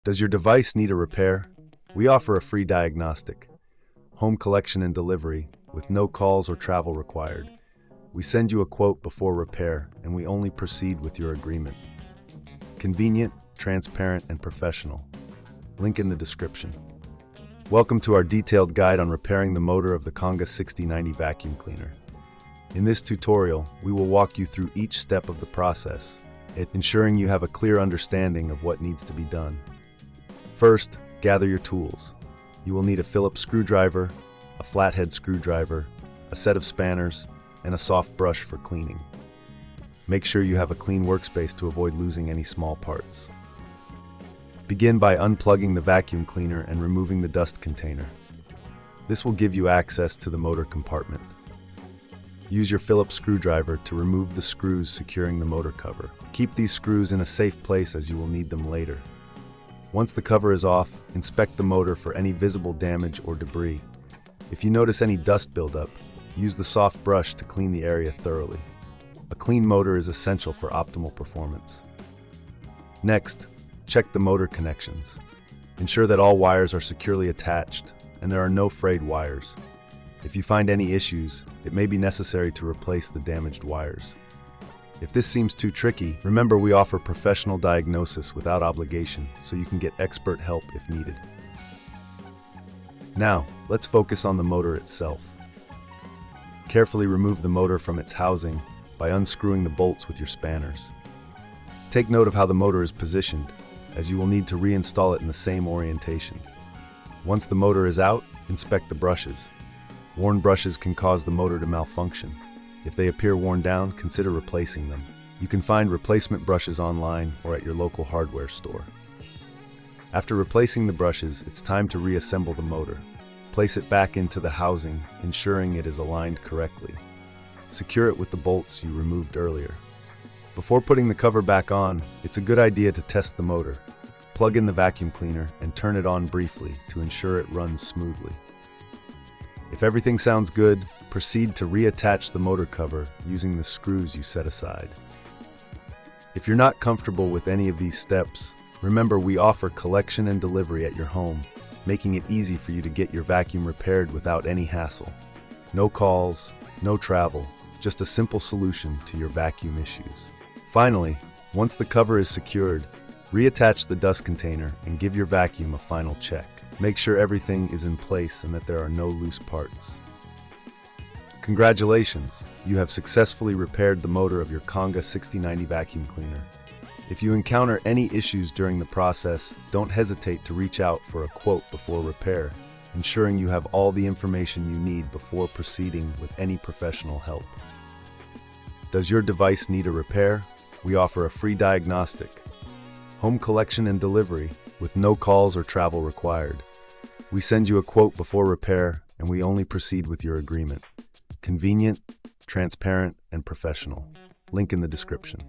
Does your device need a repair? We offer a free diagnostic, home collection and delivery, with no calls or travel required. We send you a quote before repair, and we only proceed with your agreement. Convenient, transparent, and professional. Link in the description. Welcome to our detailed guide on repairing the motor of the Conga 6090 vacuum cleaner. In this tutorial, we will walk you through each step of the process, ensuring you have a clear understanding of what needs to be done. First, gather your tools. You will need a Phillips screwdriver, a flathead screwdriver, a set of spanners, and a soft brush for cleaning. Make sure you have a clean workspace to avoid losing any small parts. Begin by unplugging the vacuum cleaner and removing the dust container. This will give you access to the motor compartment. Use your Phillips screwdriver to remove the screws securing the motor cover. Keep these screws in a safe place as you will need them later. Once the cover is off, inspect the motor for any visible damage or debris. If you notice any dust buildup, use the soft brush to clean the area thoroughly. A clean motor is essential for optimal performance. Next, check the motor connections. Ensure that all wires are securely attached and there are no frayed wires. If you find any issues, it may be necessary to replace the damaged wires. If this seems too tricky, remember we offer professional diagnosis without obligation, so you can get expert help if needed. Now, let's focus on the motor itself. Carefully remove the motor from its housing by unscrewing the bolts with your spanners. Take note of how the motor is positioned, as you will need to reinstall it in the same orientation. Once the motor is out, inspect the brushes. Worn brushes can cause the motor to malfunction. If they appear worn down, consider replacing them. You can find replacement brushes online or at your local hardware store. After replacing the brushes, it's time to reassemble the motor. Place it back into the housing, ensuring it is aligned correctly. Secure it with the bolts you removed earlier. Before putting the cover back on, it's a good idea to test the motor. Plug in the vacuum cleaner and turn it on briefly to ensure it runs smoothly. If everything sounds good, proceed to reattach the motor cover using the screws you set aside. If you're not comfortable with any of these steps, remember we offer collection and delivery at your home, making it easy for you to get your vacuum repaired without any hassle. No calls, no travel, just a simple solution to your vacuum issues. Finally, once the cover is secured, reattach the dust container and give your vacuum a final check. Make sure everything is in place and that there are no loose parts. Congratulations! You have successfully repaired the motor of your Conga 6090 vacuum cleaner. If you encounter any issues during the process, don't hesitate to reach out for a quote before repair, ensuring you have all the information you need before proceeding with any professional help. Does your device need a repair? We offer a free diagnostic, home collection and delivery, with no calls or travel required. We send you a quote before repair, and we only proceed with your agreement. Convenient, transparent, and professional. Link in the description.